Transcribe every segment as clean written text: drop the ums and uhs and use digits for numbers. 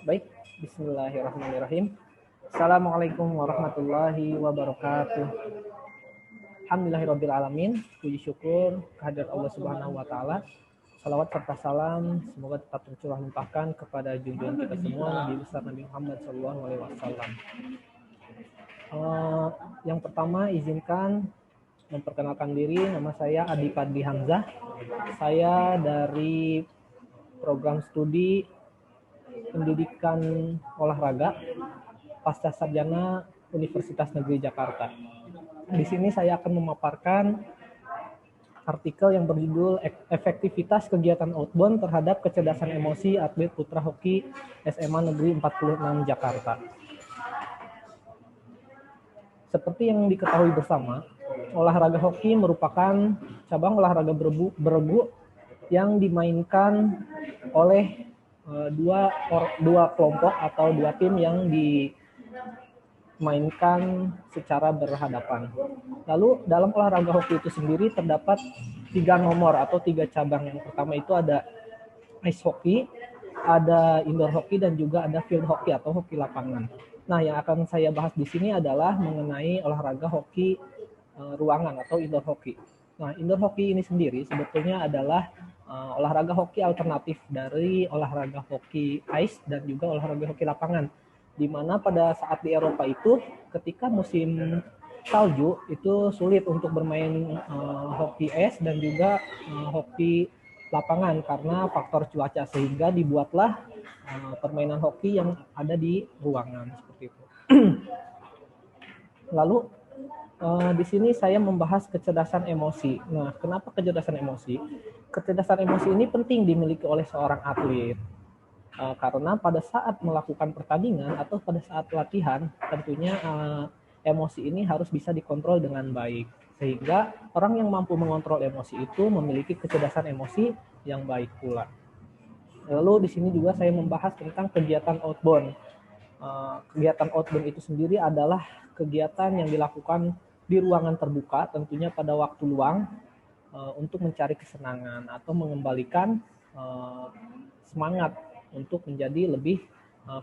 Baik, bismillahirrahmanirrahim. Assalamualaikum warahmatullahi wabarakatuh. Alhamdulillahirrabbilalamin. Puji syukur kehadirat Allah Subhanahu wa taala. Salawat serta salam semoga tetap tercurah limpahkan kepada junjungan kita semua Nabi besar Nabi Muhammad SAW. Yang pertama izinkan memperkenalkan diri, nama saya Adi Padli Hamzah. Saya dari program studi pendidikan olahraga Pasca Sarjana Universitas Negeri Jakarta. Di sini saya akan memaparkan artikel yang berjudul Efektivitas Kegiatan Outbound Terhadap Kecerdasan Emosi Atlet Putra Hoki SMA Negeri 46 Jakarta. Seperti yang diketahui bersama, olahraga hoki merupakan cabang olahraga beregu yang dimainkan oleh dua kelompok atau dua tim yang dimainkan secara berhadapan. Lalu dalam olahraga hoki itu sendiri terdapat 3 nomor atau 3 cabang. Yang pertama itu ada ice hockey, ada indoor hockey, dan juga ada field hockey atau hoki lapangan. Nah, yang akan saya bahas di sini adalah mengenai olahraga hoki ruangan atau indoor hockey. Nah, indoor hockey ini sendiri sebetulnya adalah olahraga hoki alternatif dari olahraga hoki ice dan juga olahraga hoki lapangan. Di mana pada saat di Eropa itu ketika musim salju itu sulit untuk bermain hoki es dan juga hoki lapangan karena faktor cuaca, sehingga dibuatlah permainan hoki yang ada di ruangan seperti itu. Lalu di sini saya membahas kecerdasan emosi. Nah, kenapa kecerdasan emosi? Kecerdasan emosi ini penting dimiliki oleh seorang atlet. Karena pada saat melakukan pertandingan atau pada saat latihan, tentunya emosi ini harus bisa dikontrol dengan baik. Sehingga orang yang mampu mengontrol emosi itu memiliki kecerdasan emosi yang baik pula. Lalu di sini juga saya membahas tentang kegiatan outbound. Kegiatan outbound itu sendiri adalah kegiatan yang dilakukan di ruangan terbuka, tentunya pada waktu luang, untuk mencari kesenangan atau mengembalikan semangat untuk menjadi lebih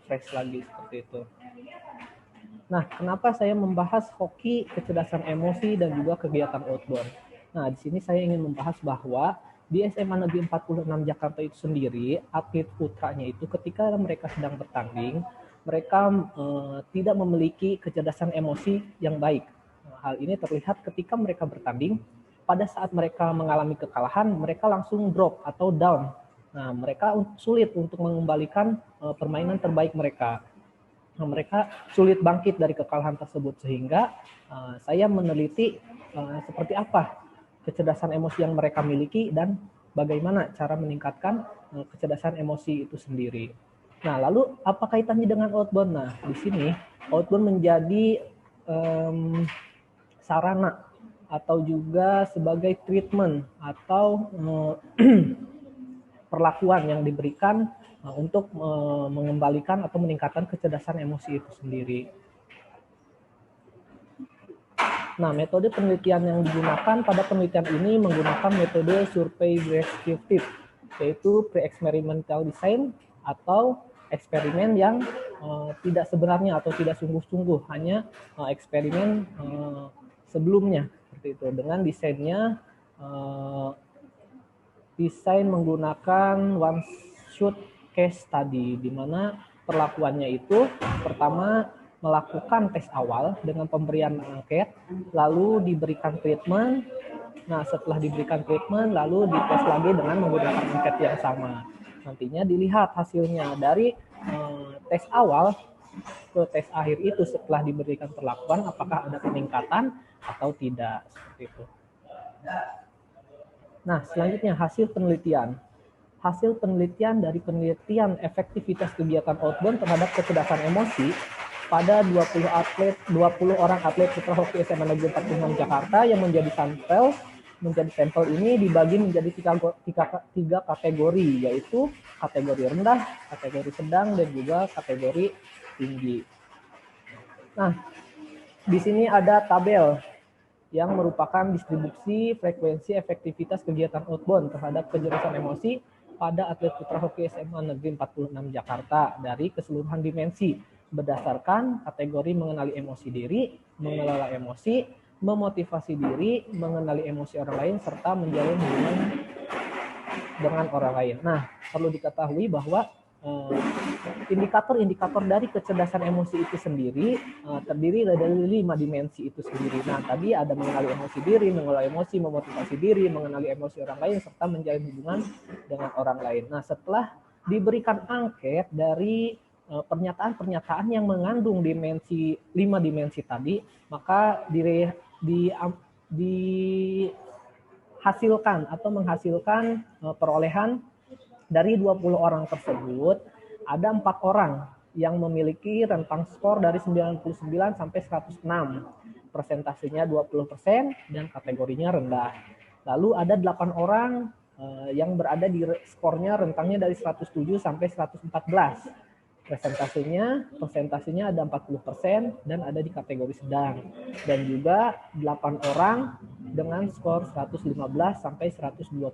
fresh lagi seperti itu. Nah, kenapa saya membahas hoki, kecerdasan emosi, dan juga kegiatan outbound? Nah, di sini saya ingin membahas bahwa di SMA Negeri 46 Jakarta itu sendiri, atlet putranya itu ketika mereka sedang bertanding, mereka tidak memiliki kecerdasan emosi yang baik. Hal ini terlihat ketika mereka bertanding, pada saat mereka mengalami kekalahan, mereka langsung drop atau down. Nah, mereka sulit untuk mengembalikan permainan terbaik mereka. Nah, mereka sulit bangkit dari kekalahan tersebut, sehingga saya meneliti seperti apa kecerdasan emosi yang mereka miliki dan bagaimana cara meningkatkan kecerdasan emosi itu sendiri. Nah, lalu apa kaitannya dengan outbound? Nah, di sini outbound menjadi sarana atau juga sebagai treatment atau perlakuan yang diberikan untuk mengembalikan atau meningkatkan kecerdasan emosi itu sendiri. Nah, metode penelitian yang digunakan pada penelitian ini menggunakan metode survei descriptive, yaitu pre-experimental design atau eksperimen yang tidak sebenarnya atau tidak sungguh-sungguh, hanya eksperimen sebelumnya seperti itu, dengan desainnya desain menggunakan one shot case study, di mana perlakuannya itu pertama melakukan tes awal dengan pemberian angket, lalu diberikan treatment. Nah, setelah diberikan treatment, lalu dites lagi dengan menggunakan angket yang sama. Nantinya dilihat hasilnya dari tes awal ke tes akhir itu setelah diberikan perlakuan, apakah ada peningkatan atau tidak, seperti itu. Nah, selanjutnya hasil penelitian. Hasil penelitian dari penelitian efektivitas kegiatan outbound terhadap kecerdasan emosi pada 20 orang atlet putra hoki SMA Negeri 46 Jakarta yang menjadi sampel. Sampel ini dibagi menjadi tiga kategori, yaitu kategori rendah, kategori sedang, dan juga kategori tinggi. Nah, di sini ada tabel yang merupakan distribusi frekuensi efektivitas kegiatan outbound terhadap kecerdasan emosi pada atlet putra hoki SMA Negeri 46 Jakarta dari keseluruhan dimensi berdasarkan kategori mengenali emosi diri, mengelola emosi, memotivasi diri, mengenali emosi orang lain, serta menjalin hubungan dengan orang lain. Nah, perlu diketahui bahwa indikator-indikator dari kecerdasan emosi itu sendiri terdiri dari 5 dimensi itu sendiri. Nah, tadi ada mengenali emosi diri, mengelola emosi, memotivasi diri, mengenali emosi orang lain, serta menjalin hubungan dengan orang lain. Nah, setelah diberikan angket dari pernyataan-pernyataan yang mengandung 5 dimensi tadi, maka dihasilkan atau menghasilkan perolehan dari 20 orang tersebut, ada 4 orang yang memiliki rentang skor dari 99 sampai 106. Persentasenya 20% dan kategorinya rendah. Lalu ada 8 orang yang berada di skornya rentangnya dari 107 sampai 114. Persentasenya ada 40% dan ada di kategori sedang. Dan juga 8 orang dengan skor 115 sampai 122.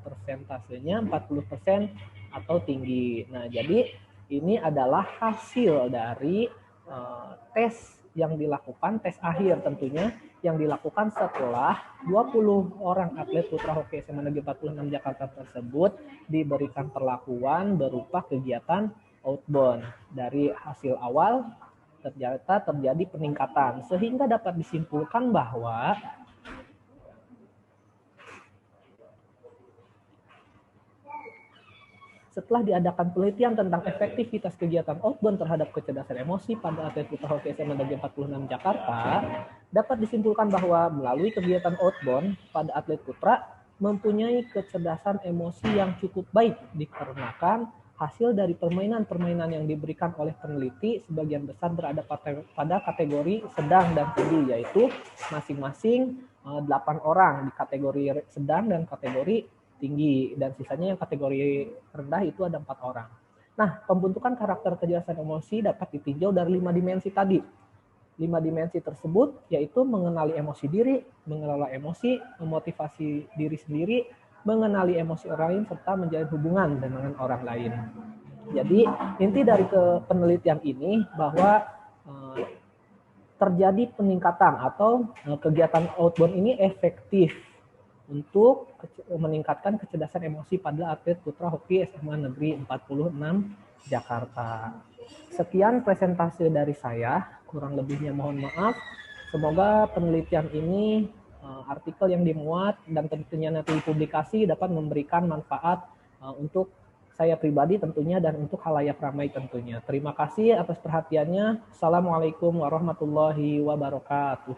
Persentasenya 40% atau tinggi. Nah, jadi ini adalah hasil dari tes yang dilakukan, tes akhir tentunya, yang dilakukan setelah 20 orang atlet putra hoki SMA Negeri 46 Jakarta tersebut diberikan perlakuan berupa kegiatan outbound. Dari hasil awal ternyata terjadi peningkatan, sehingga dapat disimpulkan bahwa setelah diadakan penelitian tentang efektivitas kegiatan outbound terhadap kecerdasan emosi pada atlet putra hoki SMA Negeri 46 Jakarta, dapat disimpulkan bahwa melalui kegiatan outbound pada atlet putra mempunyai kecerdasan emosi yang cukup baik dikarenakan hasil dari permainan-permainan yang diberikan oleh peneliti sebagian besar berada pada kategori sedang dan tinggi, yaitu masing-masing 8 orang di kategori sedang dan kategori tinggi, dan sisanya yang kategori rendah itu ada 4 orang. Nah, pembentukan karakter kecerdasan emosi dapat ditinjau dari 5 dimensi tadi. 5 dimensi tersebut yaitu mengenali emosi diri, mengelola emosi, memotivasi diri sendiri, mengenali emosi orang lain, serta menjalin hubungan dengan orang lain. Jadi, inti dari penelitian ini bahwa terjadi peningkatan atau kegiatan outbound ini efektif untuk meningkatkan kecerdasan emosi pada atlet putra hoki SMA Negeri 46 Jakarta. Sekian presentasi dari saya, kurang lebihnya mohon maaf. Semoga penelitian ini, artikel yang dimuat dan tentunya nanti publikasi dapat memberikan manfaat untuk saya pribadi tentunya dan untuk khalayak ramai tentunya. Terima kasih atas perhatiannya. Assalamualaikum warahmatullahi wabarakatuh.